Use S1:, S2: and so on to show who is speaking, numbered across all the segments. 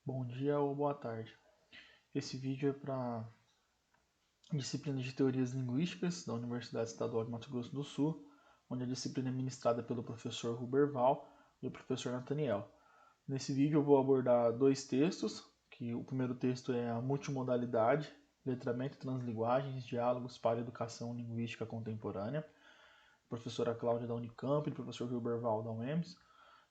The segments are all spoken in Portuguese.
S1: Bom dia ou boa tarde. Esse vídeo é para disciplina de Teorias Linguísticas da Universidade Estadual de Mato Grosso do Sul, onde a disciplina é ministrada pelo professor Ruberval e o professor Nathaniel. Nesse vídeo eu vou abordar dois textos, que o primeiro texto é a multimodalidade, letramento e translinguagens, diálogos para a educação linguística contemporânea, professora Cláudia da Unicamp e professor Ruberval da UEMS.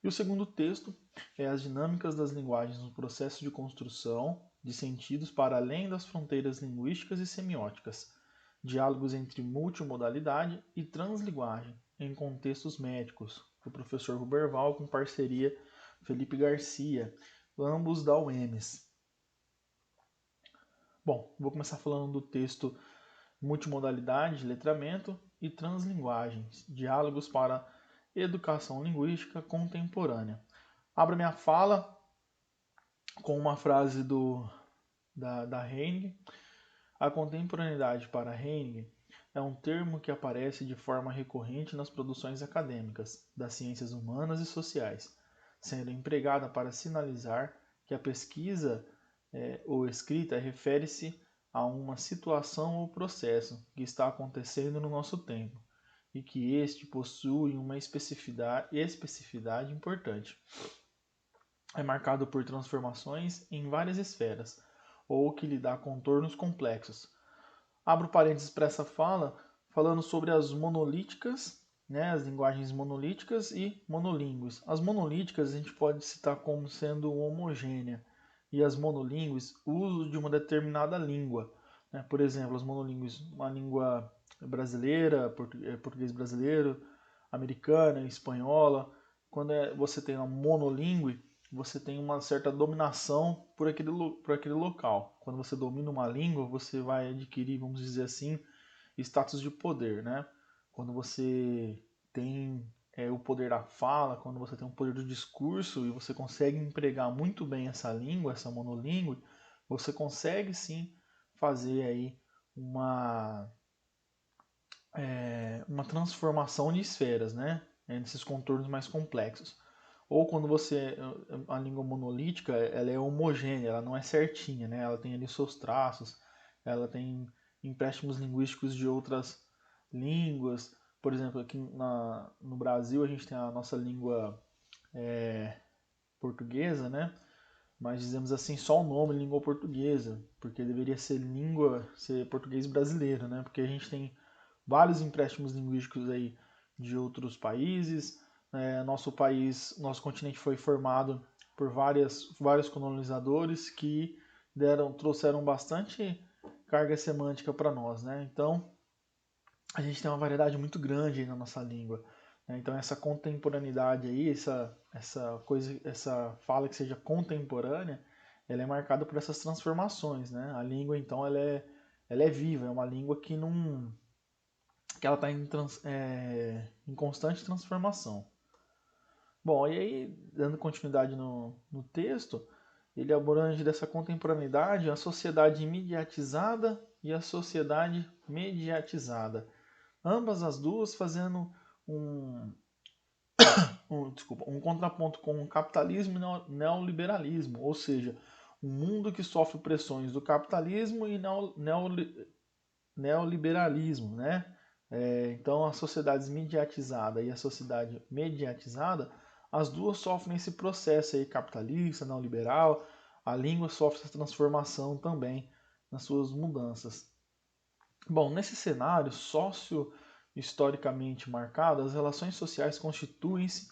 S1: E o segundo texto é as dinâmicas das linguagens no processo de construção de sentidos para além das fronteiras linguísticas e semióticas, diálogos entre multimodalidade e translinguagem em contextos médicos, do professor Ruberval com parceria Felipe Garcia, ambos da UEMS. Bom, vou começar falando do texto Multimodalidade, letramento e translinguagens, diálogos para educação linguística contemporânea. Abro minha fala com uma frase da Henning. A contemporaneidade para Henning é um termo que aparece de forma recorrente nas produções acadêmicas das ciências humanas e sociais, sendo empregada para sinalizar que a pesquisa ou escrita refere-se a uma situação ou processo que está acontecendo no nosso tempo e que este possui uma especificidade importante. É marcado por transformações em várias esferas, ou que lhe dá contornos complexos. Abro parênteses para essa fala, falando sobre as monolíticas, né, as linguagens monolíticas e monolíngues. As monolíticas a gente pode citar como sendo homogênea, e as monolíngues, o uso de uma determinada língua. Né? Por exemplo, as monolíngues, uma língua brasileira, português brasileiro, americana, espanhola. Quando você tem uma monolíngue, você tem uma certa dominação por aquele local. Quando você domina uma língua, você vai adquirir, vamos dizer assim, status de poder, né? Quando você tem o poder da fala, quando você tem o poder do discurso e você consegue empregar muito bem essa língua, essa monolíngue, você consegue sim fazer aí uma, uma transformação de esferas, né? Nesses contornos mais complexos. Ou quando você a língua monolítica, ela é homogênea, ela não é certinha, né? Ela tem ali seus traços, ela tem empréstimos linguísticos de outras línguas. Por exemplo, aqui no Brasil a gente tem a nossa língua portuguesa, né? Mas dizemos assim só o nome língua portuguesa, porque deveria ser português brasileiro, né? Porque a gente tem vários empréstimos linguísticos aí de outros países. Nosso país, nosso continente foi formado por vários colonizadores que trouxeram bastante carga semântica para nós, né? Então a gente tem uma variedade muito grande aí na nossa língua. Né? Então essa contemporaneidade aí, essa fala que seja contemporânea, ela é marcada por essas transformações, né? A língua então ela é viva, é uma língua que ela está em constante transformação. Bom, e aí, dando continuidade no texto, ele abrange dessa contemporaneidade a sociedade imediatizada e a sociedade mediatizada. Ambas as duas fazendo um, um contraponto com o capitalismo e neoliberalismo, ou seja, um mundo que sofre pressões do capitalismo e neoliberalismo, né? Então, as sociedades mediatizadas e a sociedade mediatizada, as duas sofrem esse processo aí capitalista, neoliberal. A língua sofre essa transformação também nas suas mudanças. Bom, nesse cenário socio-historicamente marcado, as relações sociais constituem-se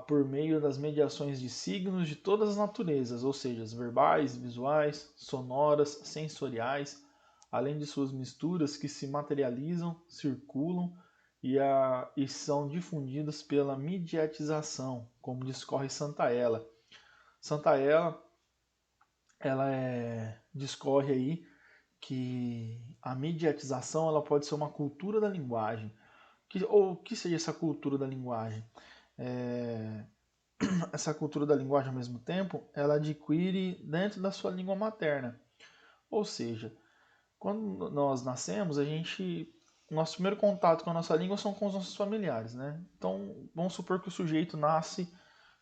S1: por meio das mediações de signos de todas as naturezas, ou seja, verbais, visuais, sonoras, sensoriais, além de suas misturas que se materializam, circulam e são difundidas pela mediatização, como discorre Santa Ela. Santa Ela, discorre aí que a mediatização ela pode ser uma cultura da linguagem. Ou o que seja essa cultura da linguagem? É, essa cultura da linguagem, ao mesmo tempo, ela adquire dentro da sua língua materna. Ou seja, quando nós nascemos, nosso primeiro contato com a nossa língua são com os nossos familiares, né? Então, vamos supor que o sujeito nasce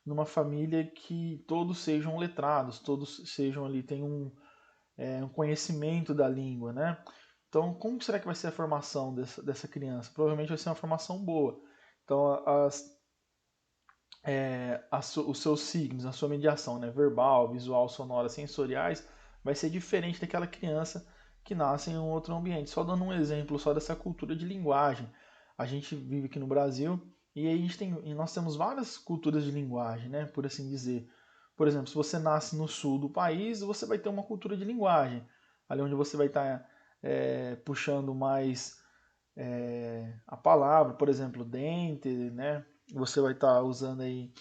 S1: numa família que todos sejam letrados, todos sejam ali, tenham um conhecimento da língua, né? Então, como será que vai ser a formação dessa criança? Provavelmente vai ser uma formação boa. Então, os seus signos, a sua mediação, né, verbal, visual, sonora, sensoriais, vai ser diferente daquela criança que nasce em um outro ambiente. Só dando um exemplo só dessa cultura de linguagem. A gente vive aqui no Brasil e aí nós temos várias culturas de linguagem, né, por assim dizer. Por exemplo, se você nasce no sul do país, você vai ter uma cultura de linguagem, ali onde você vai estar puxando mais a palavra, por exemplo, dente, né? Você vai estar usando aí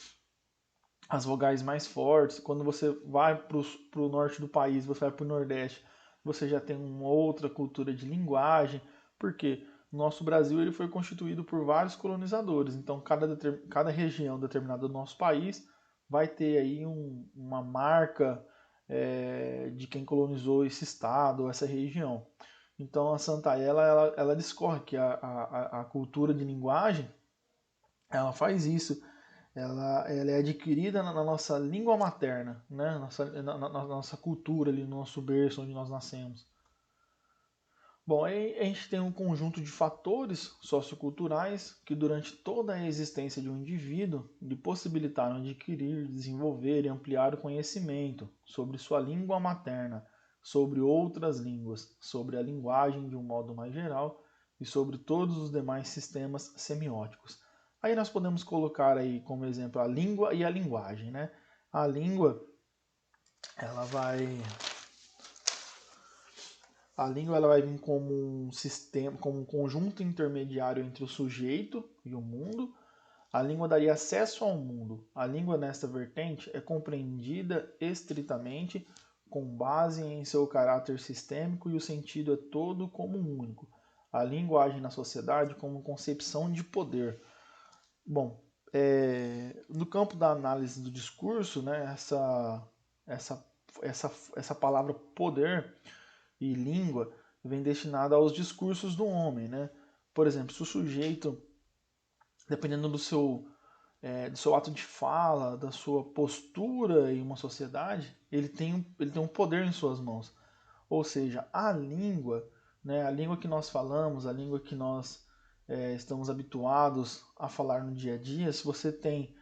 S1: as vogais mais fortes. Quando você vai para o norte do país, você vai para o nordeste, você já tem uma outra cultura de linguagem, porque o nosso Brasil ele foi constituído por vários colonizadores, então cada região determinada do nosso país vai ter aí uma marca de quem colonizou esse estado, essa região. Então a Santaella ela discorre que a cultura de linguagem ela faz isso, ela é adquirida na nossa língua materna, né? Na nossa cultura, ali, no nosso berço, onde nós nascemos. Bom, aí a gente tem um conjunto de fatores socioculturais que durante toda a existência de um indivíduo lhe possibilitaram adquirir, desenvolver e ampliar o conhecimento sobre sua língua materna, sobre outras línguas, sobre a linguagem de um modo mais geral e sobre todos os demais sistemas semióticos. Aí nós podemos colocar aí como exemplo a língua e a linguagem, né? A língua, ela vai a língua ela vai vir como um sistema, como um conjunto intermediário entre o sujeito e o mundo. A língua daria acesso ao mundo. A língua nesta vertente é compreendida estritamente com base em seu caráter sistêmico e o sentido é todo como um único. A língua age na sociedade como concepção de poder. Bom, no campo da análise do discurso, né, essa, essa palavra poder e língua vem destinada aos discursos do homem, né? Por exemplo, se o sujeito, dependendo do seu ato de fala, da sua postura em uma sociedade, ele tem um poder em suas mãos. Ou seja, a língua, né, a língua que nós falamos, a língua que nós estamos habituados a falar no dia a dia, se você tem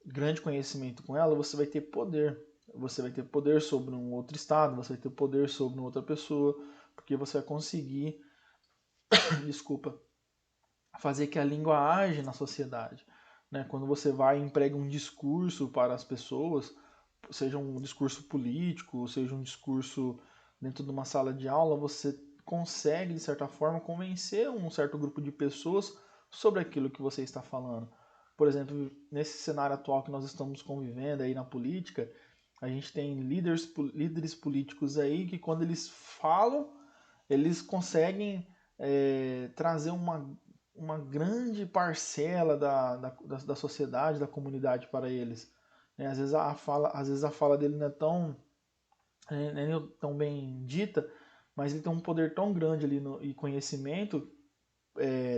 S1: grande conhecimento com ela, você vai ter poder. Você vai ter poder sobre um outro estado, você vai ter poder sobre uma outra pessoa, porque você vai conseguir, desculpa, fazer que a língua age na sociedade. Né? Quando você vai e emprega um discurso para as pessoas, seja um discurso político, seja um discurso dentro de uma sala de aula, você consegue, de certa forma, convencer um certo grupo de pessoas sobre aquilo que você está falando. Por exemplo, nesse cenário atual que nós estamos convivendo aí na política, a gente tem líderes políticos aí que quando eles falam, eles conseguem trazer uma grande parcela da sociedade, da comunidade para eles. Né? Às vezes a fala dele não é tão bem dita, mas ele tem um poder tão grande ali e conhecimento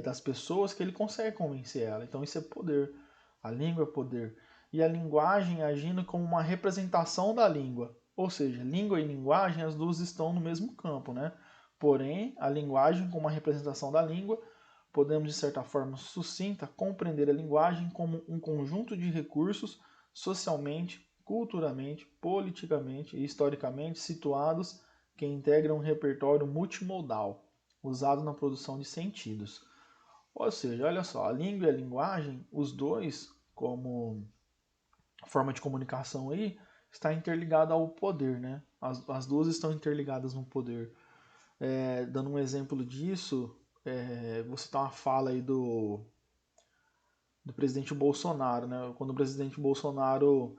S1: das pessoas que ele consegue convencer ela. Então isso é poder. A língua é poder. E a linguagem agindo como uma representação da língua. Ou seja, língua e linguagem, as duas estão no mesmo campo, né? Porém, a linguagem como uma representação da língua, podemos de certa forma sucinta compreender a linguagem como um conjunto de recursos socialmente, culturalmente, politicamente e historicamente situados que integram um repertório multimodal usado na produção de sentidos. Ou seja, olha só, a língua e a linguagem, os dois, como forma de comunicação aí, está interligado ao poder, né? As duas estão interligadas no poder. Dando um exemplo disso, vou citar uma fala aí do presidente Bolsonaro, né? Quando o presidente Bolsonaro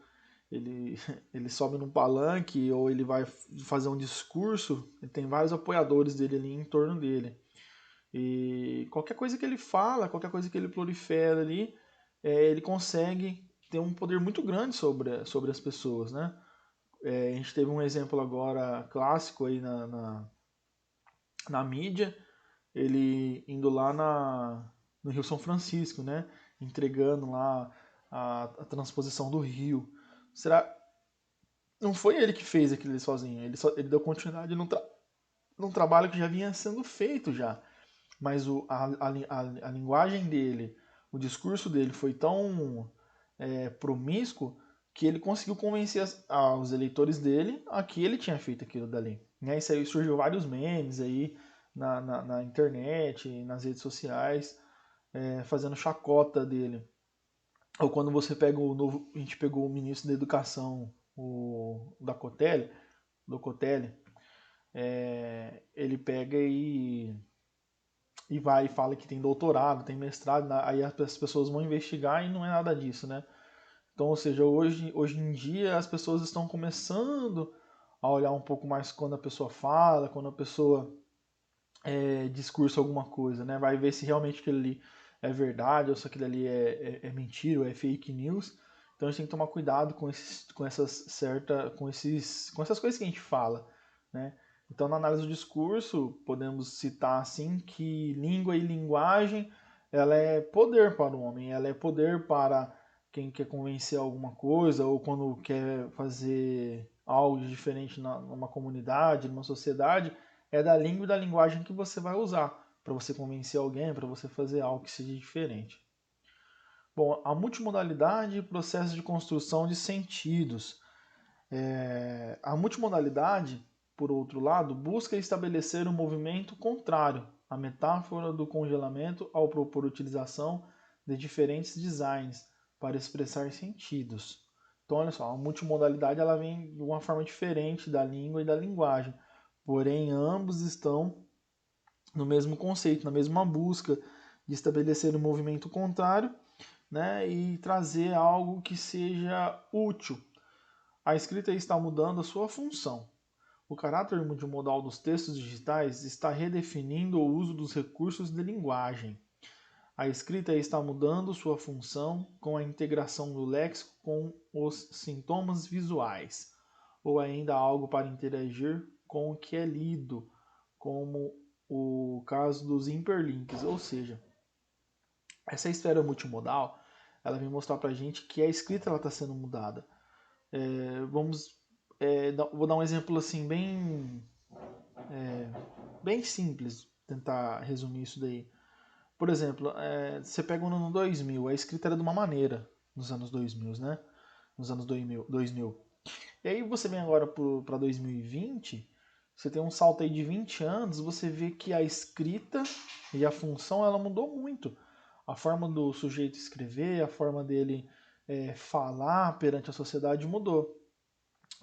S1: ele, ele sobe num palanque ou ele vai fazer um discurso, ele tem vários apoiadores dele ali em torno dele. E qualquer coisa que ele fala, qualquer coisa que ele prolifera ali, ele consegue ter um poder muito grande sobre as pessoas, né? A gente teve um exemplo agora clássico aí na mídia, ele indo lá no Rio São Francisco, né? Entregando lá a transposição do Rio. Será? Não foi ele que fez aquilo sozinho, ele deu continuidade num trabalho que já vinha sendo feito já. Mas a linguagem dele, o discurso dele foi tão promíscuo que ele conseguiu convencer aos eleitores dele a que ele tinha feito aquilo dali. Né? Isso aí surgiu vários memes aí na internet, nas redes sociais, fazendo chacota dele. Ou quando você pega a gente pegou o ministro da Educação, o do Cotelli, ele pega e vai e fala que tem doutorado, tem mestrado, aí as pessoas vão investigar e não é nada disso, né? Então, ou seja, hoje em dia as pessoas estão começando a olhar um pouco mais quando a pessoa fala, quando a pessoa discursa alguma coisa, né? Vai ver se realmente aquilo ali é verdade ou se aquilo ali é mentira ou é fake news. Então a gente tem que tomar cuidado com essas coisas que a gente fala, né? Então na análise do discurso podemos citar assim que língua e linguagem ela é poder para o homem, ela é poder para quem quer convencer alguma coisa ou quando quer fazer algo de diferente numa comunidade, numa sociedade, é da língua e da linguagem que você vai usar para você convencer alguém, para você fazer algo que seja diferente. Bom, a multimodalidade e processo de construção de sentidos. A multimodalidade, por outro lado, busca estabelecer um movimento contrário à metáfora do congelamento ao propor utilização de diferentes designs para expressar sentidos. Então, olha só, a multimodalidade ela vem de uma forma diferente da língua e da linguagem, porém ambos estão no mesmo conceito, na mesma busca de estabelecer um movimento contrário, né, e trazer algo que seja útil. A escrita está mudando a sua função. O caráter multimodal dos textos digitais está redefinindo o uso dos recursos de linguagem. A escrita está mudando sua função com a integração do léxico com os sintomas visuais, ou ainda algo para interagir com o que é lido, como o caso dos hiperlinks, ou seja, essa esfera multimodal, ela vem mostrar para a gente que a escrita está sendo mudada. Vou dar um exemplo assim bem simples, tentar resumir isso daí. Por exemplo, você pega no ano 2000, a escrita era de uma maneira nos anos 2000, né? Nos anos 2000. E aí você vem agora para 2020, você tem um salto aí de 20 anos, você vê que a escrita e a função ela mudou muito. A forma do sujeito escrever, a forma dele falar perante a sociedade mudou.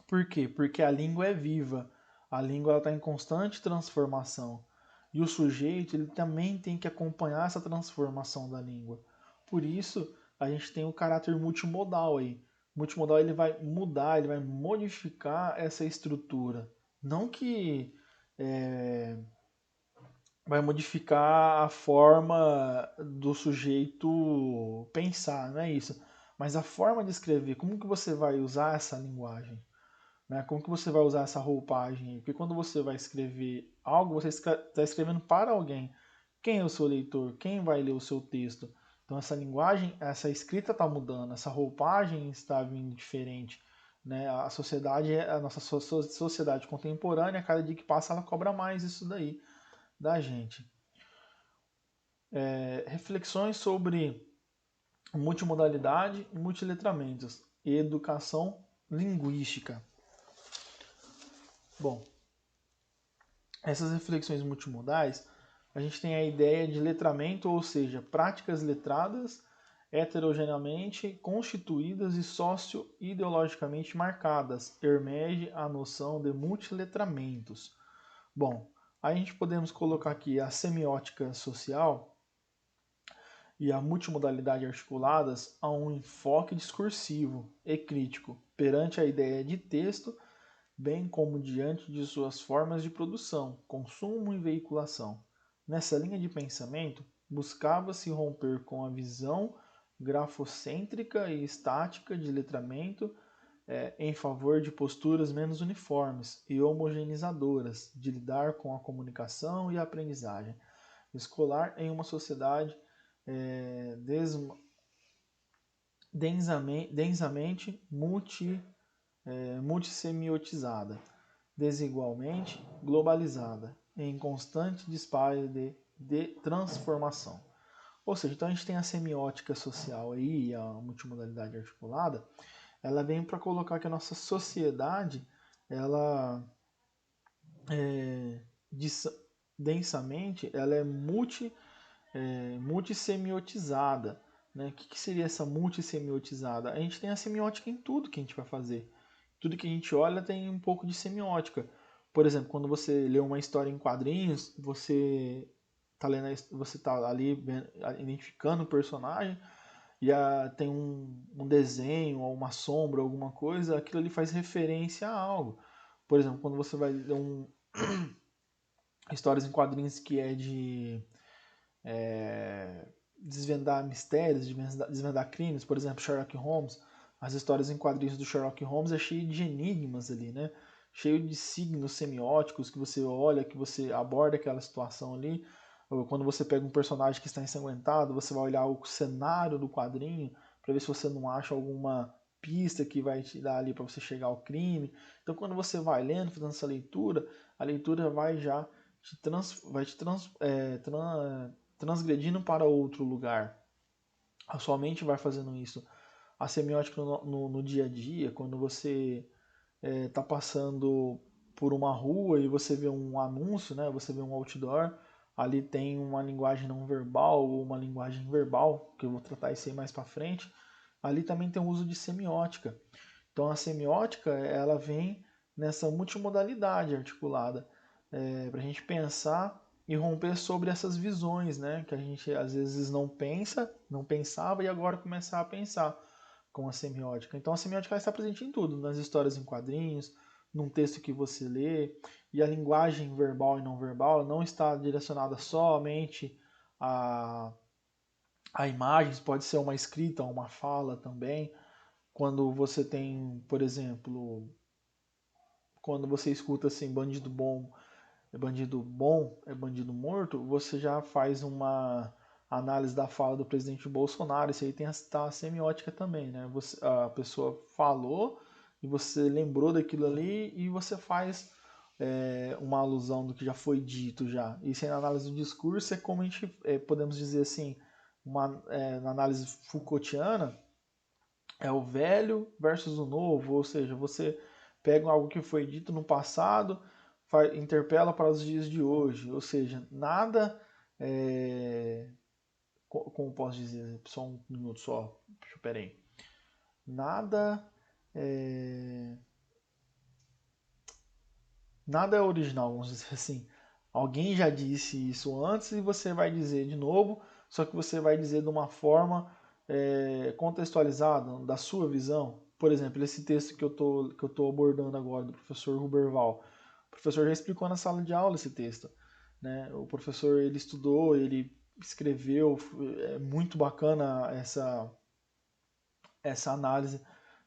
S1: Por quê? Porque a língua é viva, a língua está em constante transformação. E o sujeito ele também tem que acompanhar essa transformação da língua. Por isso, a gente tem o caráter multimodal aí. O multimodal ele vai mudar, ele vai modificar essa estrutura. Não que vai modificar a forma do sujeito pensar, não é isso. Mas a forma de escrever, como que você vai usar essa linguagem? Né? Como que você vai usar essa roupagem? Porque quando você vai escrever algo, você está escrevendo para alguém. Quem é o seu leitor? Quem vai ler o seu texto? Então essa linguagem, essa escrita está mudando, essa roupagem está vindo diferente. Né? A sociedade, a nossa sociedade contemporânea, cada dia que passa, ela cobra mais isso daí da gente. Reflexões sobre multimodalidade e multiletramentos e educação linguística. Bom, essas reflexões multimodais, a gente tem a ideia de letramento, ou seja, práticas letradas, heterogeneamente constituídas e socio-ideologicamente marcadas, emerge a noção de multiletramentos. Bom, aí a gente podemos colocar aqui a semiótica social e a multimodalidade articuladas a um enfoque discursivo e crítico perante a ideia de texto, bem como diante de suas formas de produção, consumo e veiculação. Nessa linha de pensamento, buscava-se romper com a visão grafocêntrica e estática de letramento em favor de posturas menos uniformes e homogeneizadoras de lidar com a comunicação e a aprendizagem escolar em uma sociedade densamente multissemiotizada, desigualmente globalizada, em constante disparo de transformação. Ou seja, então a gente tem a semiótica social aí, e a multimodalidade articulada, ela vem para colocar que a nossa sociedade, ela densamente, ela é multissemiotizada. Né? O que seria essa multissemiotizada? A gente tem a semiótica em tudo que a gente vai fazer. Tudo que a gente olha tem um pouco de semiótica. Por exemplo, quando você lê uma história em quadrinhos, você tá ali identificando o personagem e tem um desenho ou uma sombra, alguma coisa, aquilo ali faz referência a algo. Por exemplo, quando você vai ler histórias em quadrinhos que é de desvendar mistérios, desvendar crimes, por exemplo, Sherlock Holmes, as histórias em quadrinhos do Sherlock Holmes é cheio de enigmas ali, né? Cheio de signos semióticos que você olha, que você aborda aquela situação ali. Ou quando você pega um personagem que está ensanguentado, você vai olhar o cenário do quadrinho para ver se você não acha alguma pista que vai te dar ali para você chegar ao crime. Então, quando você vai lendo, fazendo essa leitura, a leitura vai já transgredindo para outro lugar. A sua mente vai fazendo isso. A semiótica no dia a dia, quando você está passando por uma rua e você vê um anúncio, né? Você vê um outdoor, ali tem uma linguagem não verbal ou uma linguagem verbal, que eu vou tratar isso aí mais para frente. Ali também tem o uso de semiótica. Então a semiótica ela vem nessa multimodalidade articulada para a gente pensar e romper sobre essas visões, né? Que a gente às vezes não pensava e agora começar a pensar com a semiótica. Então a semiótica está presente em tudo, nas histórias em quadrinhos, num texto que você lê, e a linguagem verbal e não verbal não está direcionada somente a imagens, pode ser uma escrita, uma fala também. Quando você tem, por exemplo, quando você escuta assim, bandido bom é bandido morto, você já faz uma análise da fala do presidente Bolsonaro. Isso aí tem a semiótica também, né? A pessoa falou e você lembrou daquilo ali e você faz uma alusão do que já foi dito já. Isso aí na análise do discurso é como a gente podemos dizer assim, na análise Foucaultiana, é o velho versus o novo, ou seja, você pega algo que foi dito no passado, interpela para os dias de hoje, ou seja, nada, como posso dizer, só um minuto só, peraí, nada nada é original, vamos dizer assim. Alguém já disse isso antes e você vai dizer de novo, só que você vai dizer de uma forma contextualizada, da sua visão. Por exemplo, esse texto que eu tô abordando agora, do professor Ruberval. O professor já explicou na sala de aula esse texto. Né? O professor ele estudou, ele escreveu, é muito bacana essa análise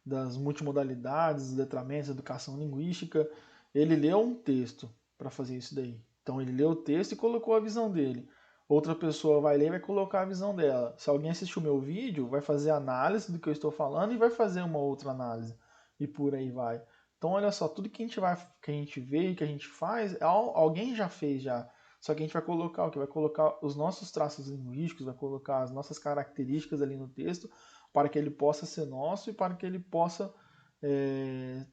S1: das multimodalidades, dos letramentos, educação linguística. Ele leu um texto para fazer isso daí. Então ele leu o texto e colocou a visão dele. Outra pessoa vai ler e vai colocar a visão dela. Se alguém assistiu meu vídeo, vai fazer análise do que eu estou falando e vai fazer uma outra análise. E por aí vai. Então olha só, tudo que a gente vê e que a gente faz, alguém já fez já. Só que a gente vai colocar o que? Vai colocar os nossos traços linguísticos, vai colocar as nossas características ali no texto para que ele possa ser nosso e para que ele possa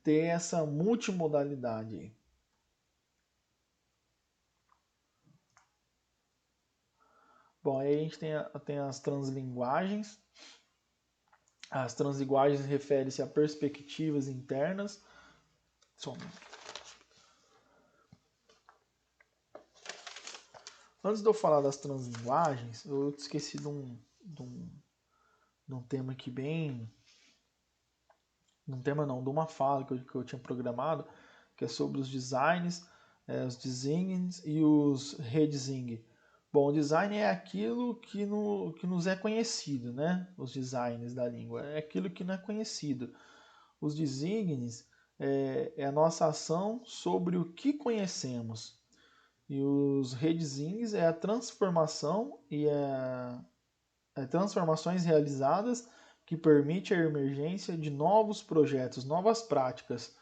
S1: ter essa multimodalidade. Bom, aí a gente tem as translinguagens. As translinguagens referem-se a perspectivas internas. Só um minuto. Antes de eu falar das translinguagens, eu esqueci de um tema aqui bem... De um tema não, de uma fala que eu tinha programado, que é sobre os designs, os designs e os redesign. Bom, o design é aquilo que nos é conhecido, né? Os designs da língua, é aquilo que não é conhecido. Os designs é a nossa ação sobre o que conhecemos. E os redesigns é a transformação e transformações realizadas que permite a emergência de novos projetos, novas práticas.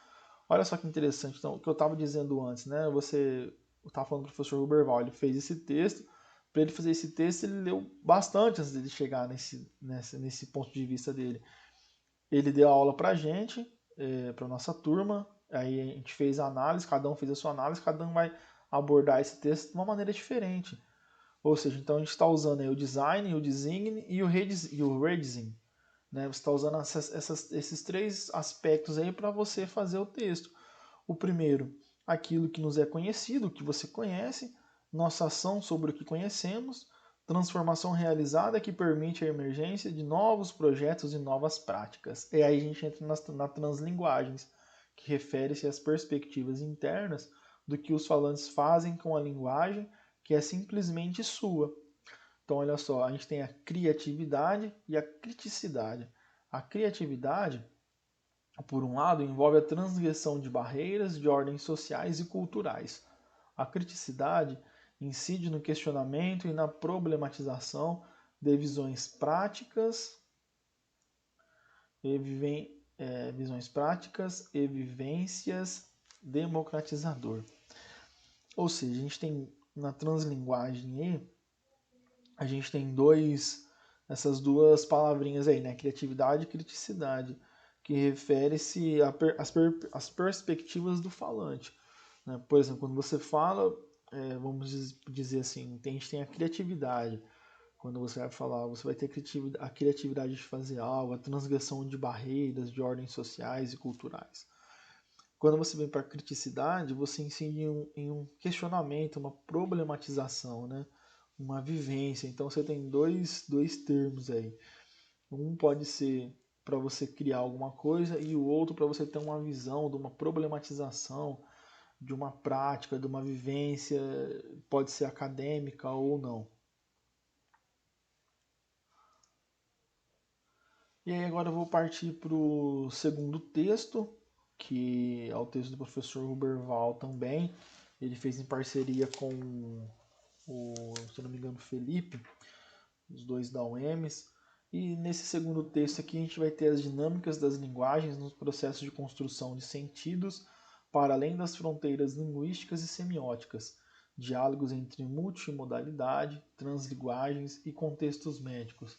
S1: Olha só que interessante, então, o que eu estava dizendo antes, né? Eu estava falando do professor Huberval, ele fez esse texto. Para ele fazer esse texto, ele leu bastante antes de chegar nesse ponto de vista dele. Ele deu aula para a gente, para nossa turma, aí a gente fez a análise, cada um fez a sua análise, cada um vai abordar esse texto de uma maneira diferente. Ou seja, então a gente está usando aí o design, o design e o redesign. Né? Você está usando esses três aspectos aí para você fazer o texto. O primeiro, aquilo que nos é conhecido, o que você conhece, nossa ação sobre o que conhecemos, transformação realizada que permite a emergência de novos projetos e novas práticas. E aí a gente entra nas translinguagens, que refere-se às perspectivas internas do que os falantes fazem com a linguagem, que é simplesmente sua. Então, olha só, a gente tem a criatividade e a criticidade. A criatividade, por um lado, envolve a transgressão de barreiras de ordens sociais e culturais. A criticidade incide no questionamento e na problematização de visões práticas e vivências democratizador. Ou seja, a gente tem na translinguagem aí, a gente tem essas duas palavrinhas aí, né? Criatividade e criticidade, que refere-se às perspectivas do falante. Né? Por exemplo, quando você fala, vamos dizer assim, a gente tem a criatividade. Quando você vai falar, você vai ter a criatividade de fazer algo, a transgressão de barreiras, de ordens sociais e culturais. Quando você vem para a criticidade, você incide em um questionamento, uma problematização, né? Uma vivência. Então você tem dois termos aí. Um pode ser para você criar alguma coisa e o outro para você ter uma visão de uma problematização, de uma prática, de uma vivência, pode ser acadêmica ou não. E aí agora eu vou partir para o segundo texto, que é o texto do professor Huberval também. Ele fez em parceria com se não me engano, Felipe, os dois da UEMS. E nesse segundo texto aqui a gente vai ter as dinâmicas das linguagens nos processos de construção de sentidos para além das fronteiras linguísticas e semióticas, diálogos entre multimodalidade, translinguagens e contextos médicos.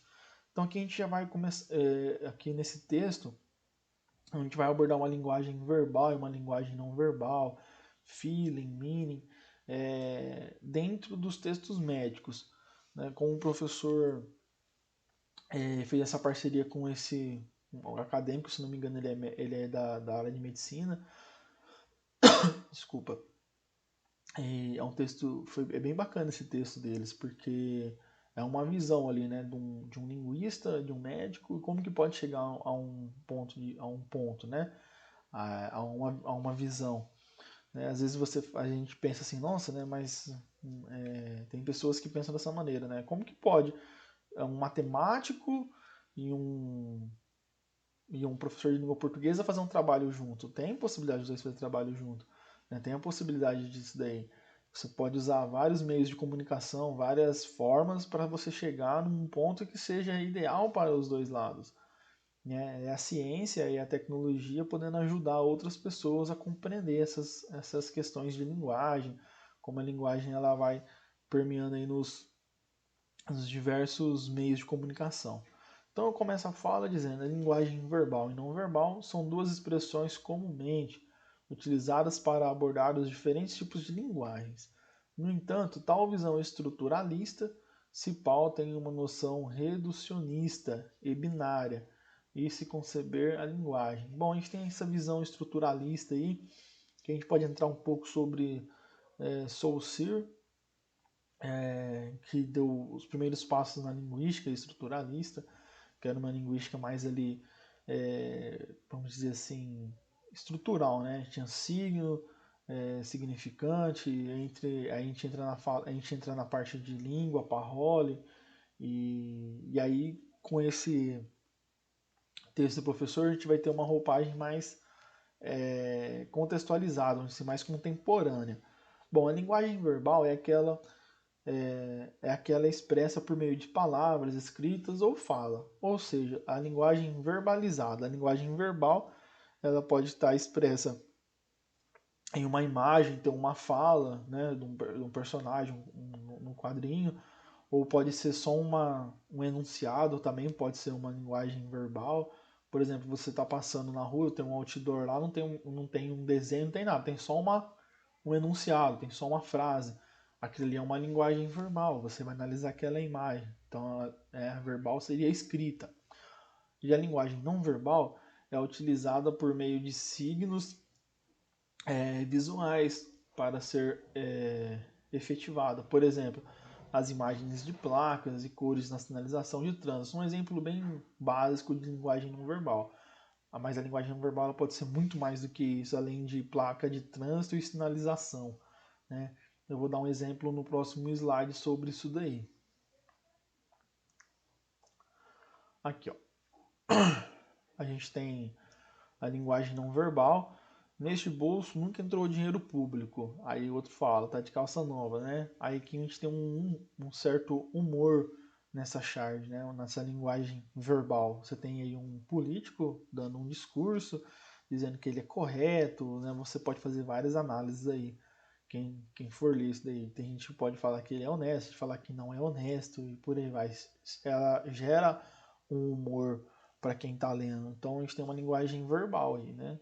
S1: Então aqui a gente já vai começar, aqui nesse texto, a gente vai abordar uma linguagem verbal e uma linguagem não verbal, feeling, meaning, dentro dos textos médicos. Né? Como o professor fez essa parceria com esse acadêmico, se não me engano, ele é da área de medicina. Desculpa. É um texto, é bem bacana esse texto deles, porque é uma visão ali, né, de um linguista, de um médico, e como que pode chegar a um ponto, né, a uma visão. Né? Às vezes a gente pensa assim, nossa, né, mas tem pessoas que pensam dessa maneira, né? Como que pode um matemático e um professor de língua portuguesa fazer um trabalho junto? Tem possibilidade de dois fazer trabalho junto, né? Tem a possibilidade disso daí. Você pode usar vários meios de comunicação, várias formas para você chegar num ponto que seja ideal para os dois lados. Né? É a ciência e a tecnologia podendo ajudar outras pessoas a compreender essas questões de linguagem, como a linguagem ela vai permeando aí nos diversos meios de comunicação. Então eu começo a fala dizendo: a linguagem verbal e não verbal são duas expressões comumente utilizadas para abordar os diferentes tipos de linguagens. No entanto, tal visão estruturalista se pauta em uma noção reducionista e binária e se conceber a linguagem. Bom, a gente tem essa visão estruturalista aí, que a gente pode entrar um pouco sobre Saussure, que deu os primeiros passos na linguística estruturalista, que era uma linguística mais ali, vamos dizer assim, estrutural, né? Tinha signo, significante, a gente entra na parte de língua, parole, e aí com esse texto do professor a gente vai ter uma roupagem mais contextualizada, vamos dizer, mais contemporânea. Bom, a linguagem verbal é aquela é aquela expressa por meio de palavras escritas ou fala, ou seja, a linguagem verbalizada. A linguagem verbal ela pode estar expressa em uma imagem, então uma fala, né, de um personagem, um quadrinho, ou pode ser só um enunciado, também pode ser uma linguagem verbal. Por exemplo, você está passando na rua, tem um outdoor lá, não tem um desenho, não tem nada, tem só um enunciado, tem só uma frase. Aquilo ali é uma linguagem verbal, você vai analisar aquela imagem. Então, a verbal seria a escrita. E a linguagem não verbal é utilizada por meio de signos visuais para ser efetivada. Por exemplo, as imagens de placas e cores na sinalização de trânsito. Um exemplo bem básico de linguagem não verbal. Mas a linguagem não verbal ela pode ser muito mais do que isso, além de placa de trânsito e sinalização. Né? Eu vou dar um exemplo no próximo slide sobre isso daí. Aqui, ó. A gente tem a linguagem não verbal. Neste bolso nunca entrou dinheiro público. Aí o outro fala, tá de calça nova, né? Aí aqui a gente tem um certo humor nessa charge, né? Nessa linguagem verbal. Você tem aí um político dando um discurso, dizendo que ele é correto, né? Você pode fazer várias análises aí. Quem for ler isso daí, tem gente que pode falar que ele é honesto, falar que não é honesto e por aí vai. Ela gera um humor para quem está lendo. Então a gente tem uma linguagem verbal aí, né?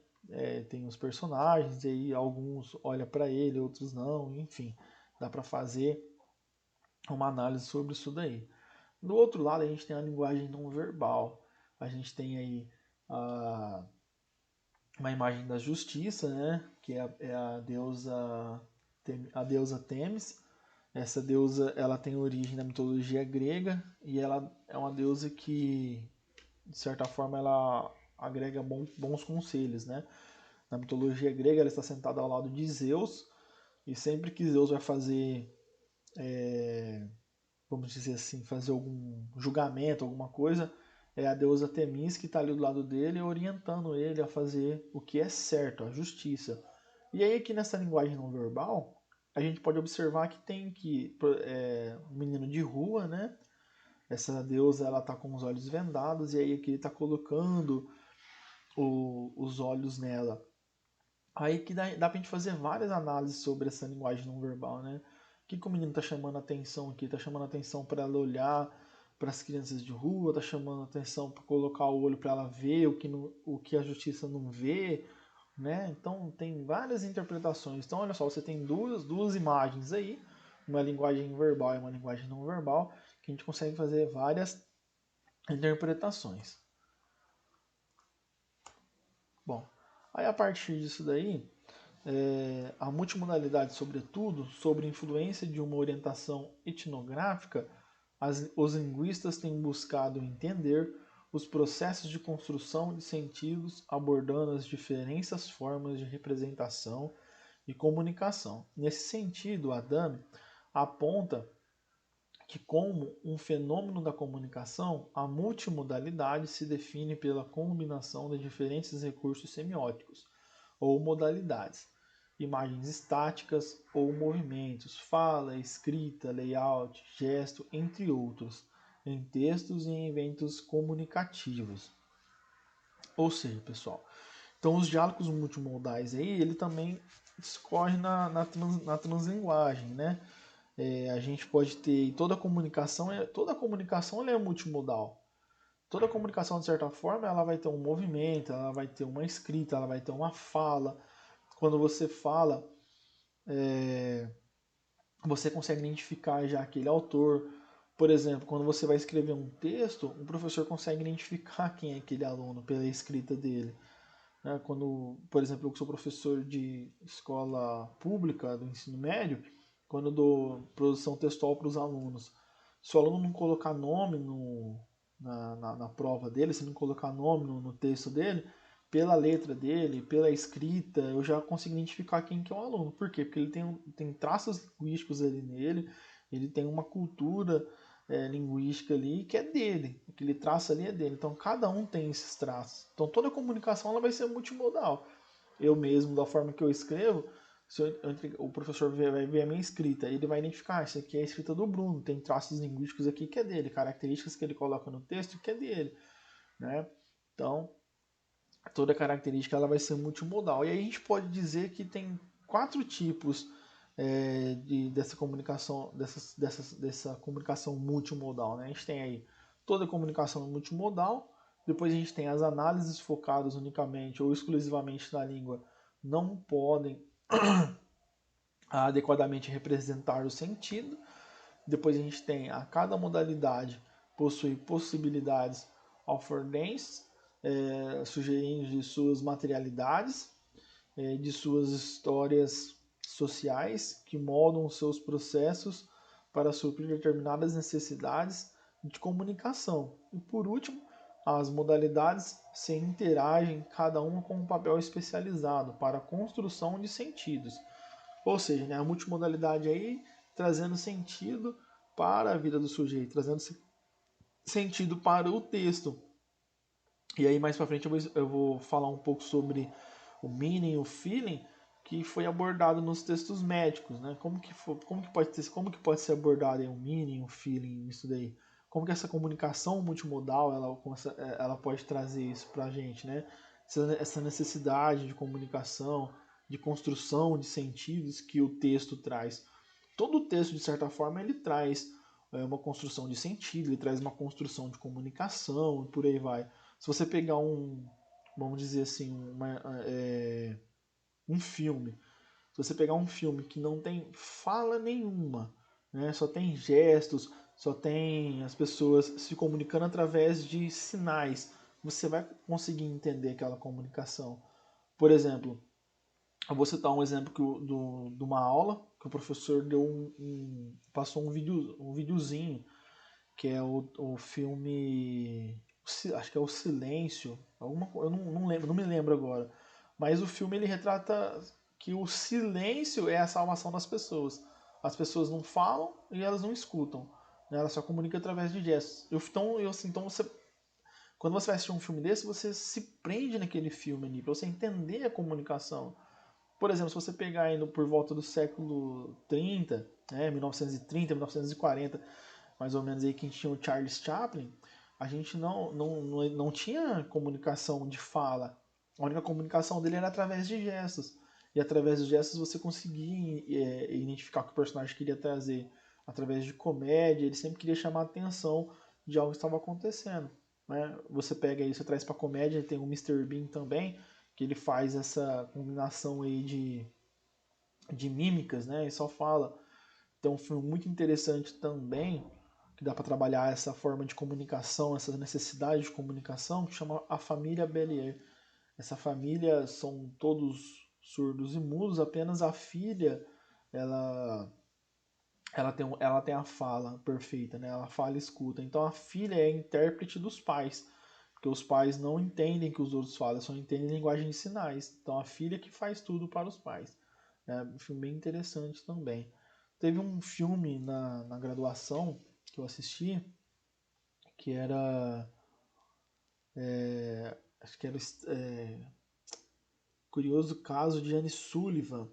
S1: Tem os personagens, e aí alguns olham para ele, outros não, enfim, dá para fazer uma análise sobre isso daí. Do outro lado, a gente tem a linguagem não verbal. A gente tem aí uma imagem da justiça, né? Que é a deusa Temis. Essa deusa ela tem origem na mitologia grega e ela é uma deusa que, de certa forma, ela agrega bons conselhos, né? Na mitologia grega, ela está sentada ao lado de Zeus, e sempre que Zeus vai fazer, vamos dizer assim, fazer algum julgamento, alguma coisa, é a deusa Temis que está ali do lado dele, orientando ele a fazer o que é certo, a justiça. E aí aqui nessa linguagem não verbal, a gente pode observar que tem um menino de rua, né? Essa deusa ela está com os olhos vendados e aí aqui ele está colocando os olhos nela. Aí que dá pra gente fazer várias análises sobre essa linguagem não verbal, né? O que o menino tá chamando a atenção aqui? Tá chamando a atenção para ela olhar para as crianças de rua, tá chamando a atenção para colocar o olho para ela ver o que a justiça não vê, né? Então tem várias interpretações. Então olha só, você tem duas imagens aí, uma linguagem verbal e uma linguagem não verbal, que a gente consegue fazer várias interpretações. Bom, aí a partir disso daí, a multimodalidade, sobretudo, sobre influência de uma orientação etnográfica, os linguistas têm buscado entender os processos de construção de sentidos, abordando as diferentes formas de representação e comunicação. Nesse sentido, Adam aponta que, como um fenômeno da comunicação, a multimodalidade se define pela combinação de diferentes recursos semióticos, ou modalidades, imagens estáticas ou movimentos, fala, escrita, layout, gesto, entre outros, em textos e em eventos comunicativos. Ou seja, pessoal, então os diálogos multimodais aí, ele também discorre na translinguagem, né? A gente pode ter toda comunicação ela é multimodal. Toda comunicação, de certa forma, ela vai ter um movimento, ela vai ter uma escrita, ela vai ter uma fala. Quando você fala, você consegue identificar já aquele autor. Por exemplo, quando você vai escrever um texto, o professor consegue identificar quem é aquele aluno pela escrita dele. Quando, por exemplo, eu sou professor de escola pública do ensino médio, quando eu dou produção textual para os alunos, se o aluno não colocar nome na prova dele, se não colocar nome no texto dele, pela letra dele, pela escrita, eu já consigo identificar quem que é o aluno. Por quê? Porque ele tem traços linguísticos ali nele, ele tem uma cultura linguística ali que é dele. Aquele traço ali é dele. Então cada um tem esses traços. Então toda comunicação ela vai ser multimodal. Eu mesmo, da forma que eu escrevo, o professor vai ver a minha escrita, ele vai identificar, isso aqui é a escrita do Bruno, tem traços linguísticos aqui que é dele, características que ele coloca no texto que é dele, né? Então, toda característica ela vai ser multimodal. E aí a gente pode dizer que tem 4 tipos dessa comunicação, dessa comunicação multimodal, né? A gente tem aí toda a comunicação multimodal, depois a gente tem as análises focadas unicamente ou exclusivamente na língua, não podem adequadamente representar o sentido. Depois a gente tem a cada modalidade possui possibilidades affordantes, sugerindo de suas materialidades, de suas histórias sociais que moldam seus processos para suprir determinadas necessidades de comunicação. E por último, as modalidades se interagem cada uma com um papel especializado para a construção de sentidos. Ou seja, né, a multimodalidade aí trazendo sentido para a vida do sujeito, trazendo sentido para o texto. E aí mais para frente eu vou falar um pouco sobre o meaning, o feeling, que foi abordado nos textos médicos, né? Como que pode ser abordado aí o meaning, o feeling, isso daí? Como que essa comunicação multimodal ela pode trazer isso para a gente, né? Essa necessidade de comunicação, de construção de sentidos que o texto traz. Todo o texto, de certa forma, ele traz uma construção de sentido, ele traz uma construção de comunicação e por aí vai. Se você pegar vamos dizer assim, um filme, se você pegar um filme que não tem fala nenhuma, né, só tem gestos, só tem as pessoas se comunicando através de sinais, você vai conseguir entender aquela comunicação. Por exemplo, eu vou citar um exemplo de uma aula que o professor passou um videozinho que é o filme, acho que é o Silêncio, eu não lembro, não me lembro agora, mas o filme ele retrata que o silêncio é a salvação das pessoas. As pessoas não falam e elas não escutam, né? Elas só comunicam através de gestos. Então quando você vai assistir um filme desse, você se prende naquele filme ali, para você entender a comunicação. Por exemplo, se você pegar indo por volta do século 30, né, 1930, 1940, mais ou menos aí que a gente tinha o Charles Chaplin, a gente não tinha comunicação de fala. A única comunicação dele era através de gestos. E através dos gestos você conseguia identificar o que o personagem queria trazer. Através de comédia, ele sempre queria chamar a atenção de algo que estava acontecendo. Né? Você pega aí, você traz para comédia, tem o Mr. Bean também, que ele faz essa combinação aí de mímicas, né? E só fala. Então, um filme muito interessante também, que dá para trabalhar essa forma de comunicação, essa necessidade de comunicação, que chama A Família Bélier. Essa família são todos surdos e mudos, apenas a filha, ela, ela tem a fala perfeita, né? Ela fala e escuta. Então, a filha é a intérprete dos pais, porque os pais não entendem que os outros falam, só entendem linguagem de sinais. Então, a filha que faz tudo para os pais. É um filme bem interessante também. Teve um filme na graduação que eu assisti, que era. Acho que era Curioso Caso de Anne Sullivan,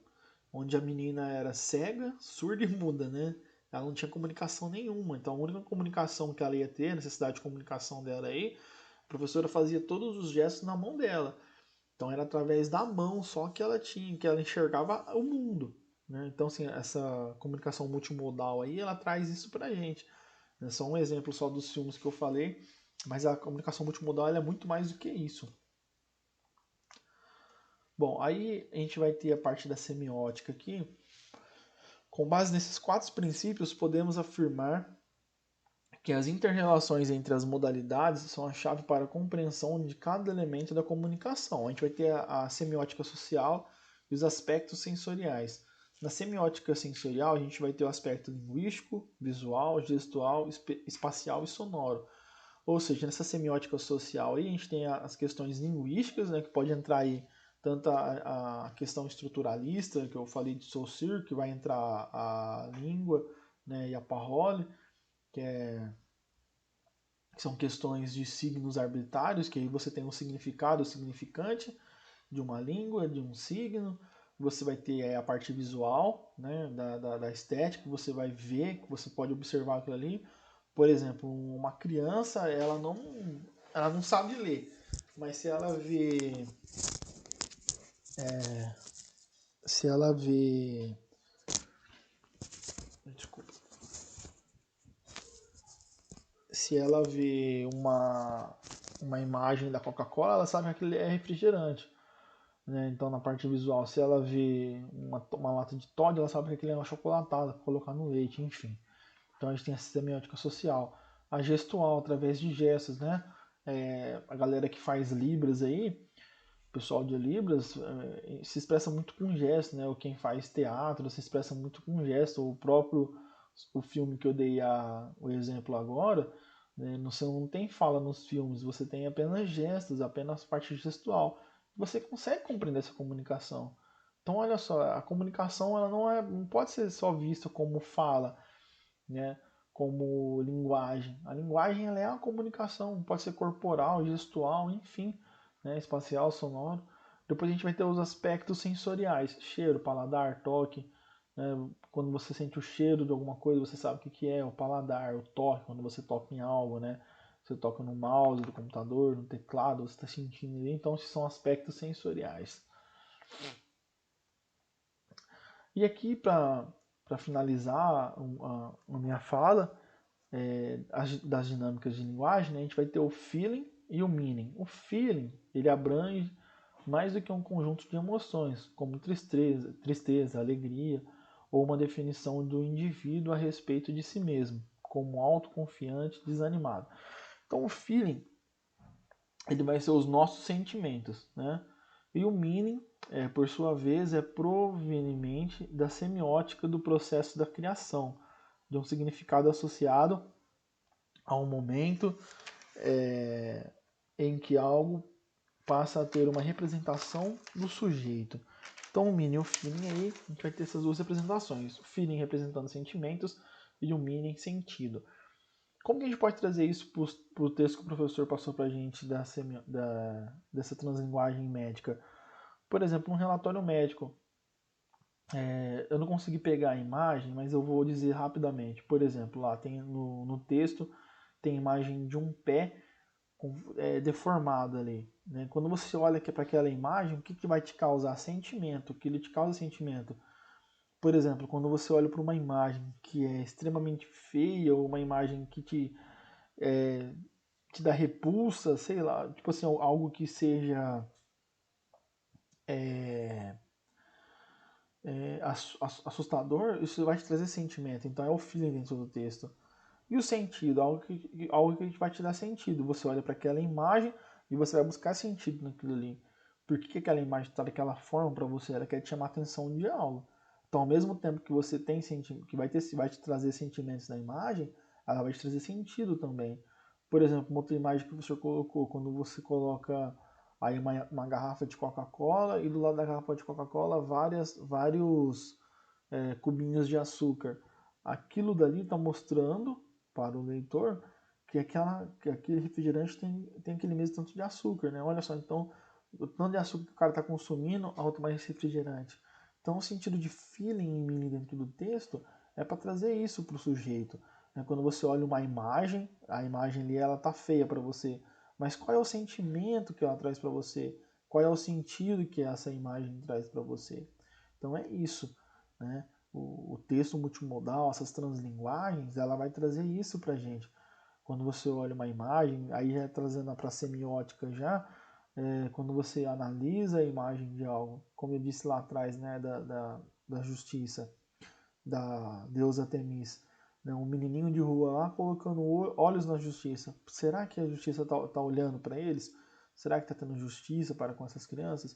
S1: onde a menina era cega, surda e muda, né? Ela não tinha comunicação nenhuma. Então a única comunicação que ela ia ter, a necessidade de comunicação dela aí, a professora fazia todos os gestos na mão dela. Então era através da mão só que ela tinha, que ela enxergava o mundo. Né? Então, assim, essa comunicação multimodal aí, ela traz isso pra gente. É só um exemplo só dos filmes que eu falei, mas a comunicação multimodal ela é muito mais do que isso. Bom, aí a gente vai ter a parte da semiótica aqui. Com base nesses 4 princípios, podemos afirmar que as interrelações entre as modalidades são a chave para a compreensão de cada elemento da comunicação. A gente vai ter a semiótica social e os aspectos sensoriais. Na semiótica sensorial, a gente vai ter o aspecto linguístico, visual, gestual, espacial e sonoro. Ou seja, nessa semiótica social aí, a gente tem as questões linguísticas, né, que pode entrar aí tanto a questão estruturalista, que eu falei de Saussure, que vai entrar a língua, né, e a parole, que são questões de signos arbitrários, que aí você tem um significado, o significante de uma língua, de um signo. você vai ter a parte visual, né, da estética, que você vai ver, que você pode observar aquilo ali. Por exemplo, uma criança, ela não sabe ler, mas se ela vê, desculpa, se ela vê uma imagem da Coca-Cola, ela sabe que aquilo é refrigerante. Né? Então, na parte visual, se ela vê uma lata de Toddy, ela sabe que aquilo é uma chocolatada, colocar no leite, enfim. Então, a gente tem a semiótica social. A gestual, através de gestos, né? A galera que faz Libras aí, o pessoal de Libras, se expressa muito com gesto, né? Ou quem faz teatro se expressa muito com gesto. O filme que eu dei o exemplo agora, né? Você não tem fala nos filmes, você tem apenas gestos, apenas parte gestual. Você consegue compreender essa comunicação. Então, olha só, a comunicação ela não pode ser só vista como fala, né? Como linguagem. A linguagem ela é a comunicação, pode ser corporal, gestual, enfim, né? Espacial, sonoro. Depois a gente vai ter os aspectos sensoriais, cheiro, paladar, toque. Né? Quando você sente o cheiro de alguma coisa, você sabe o que é o paladar, o toque, quando você toca em algo, né? Você toca no mouse do computador, no teclado, você está sentindo ali. Então, esses são aspectos sensoriais. E aqui, para finalizar a minha fala, das dinâmicas de linguagem, né, a gente vai ter o feeling e o meaning. O feeling, ele abrange mais do que um conjunto de emoções, como tristeza, alegria, ou uma definição do indivíduo a respeito de si mesmo, como autoconfiante, desanimado. Então, o feeling, ele vai ser os nossos sentimentos, né? E o meaning, por sua vez, é proveniente da semiótica do processo da criação, de um significado associado a um momento em que algo passa a ter uma representação do sujeito. Então, o meaning e o feeling aí, a gente vai ter essas duas representações. O feeling representando sentimentos e o meaning sentido. Como que a gente pode trazer isso para o texto que o professor passou para a gente dessa translinguagem médica? Por exemplo, um relatório médico. Eu não consegui pegar a imagem, mas eu vou dizer rapidamente. Por exemplo, lá tem no texto tem a imagem de um pé deformado ali. Né? Quando você olha para aquela imagem, o que vai te causar sentimento? O que ele te causa sentimento? Por exemplo, quando você olha para uma imagem que é extremamente feia ou uma imagem que te dá repulsa, sei lá, tipo assim, algo que seja assustador, isso vai te trazer sentimento. Então é o feeling dentro do texto. E o sentido, algo que vai te dar sentido. Você olha para aquela imagem e você vai buscar sentido naquilo ali. Por que aquela imagem está daquela forma para você? Ela quer te chamar a atenção de algo. Então, ao mesmo tempo que você tem sentimento, que vai te trazer sentimentos na imagem, ela vai te trazer sentido também. Por exemplo, uma outra imagem que o professor colocou, quando você coloca aí uma garrafa de Coca-Cola e do lado da garrafa de Coca-Cola vários cubinhos de açúcar. Aquilo dali está mostrando para o leitor que aquele refrigerante tem aquele mesmo tanto de açúcar, né? Olha só, então o tanto de açúcar que o cara está consumindo auto mais refrigerante. Então o sentido de feeling e meaning dentro do texto é para trazer isso para o sujeito. Né? Quando você olha uma imagem, a imagem ali ela tá feia para você, mas qual é o sentimento que ela traz para você? Qual é o sentido que essa imagem traz para você? Então é isso, né? O texto multimodal, essas translinguagens, ela vai trazer isso para gente. Quando você olha uma imagem, aí já trazendo para a semiótica já, quando você analisa a imagem de algo, como eu disse lá atrás, né, da justiça, da deusa Temis, né, um menininho de rua lá colocando olhos na justiça. Será que a justiça está olhando para eles? Será que está tendo justiça para com essas crianças?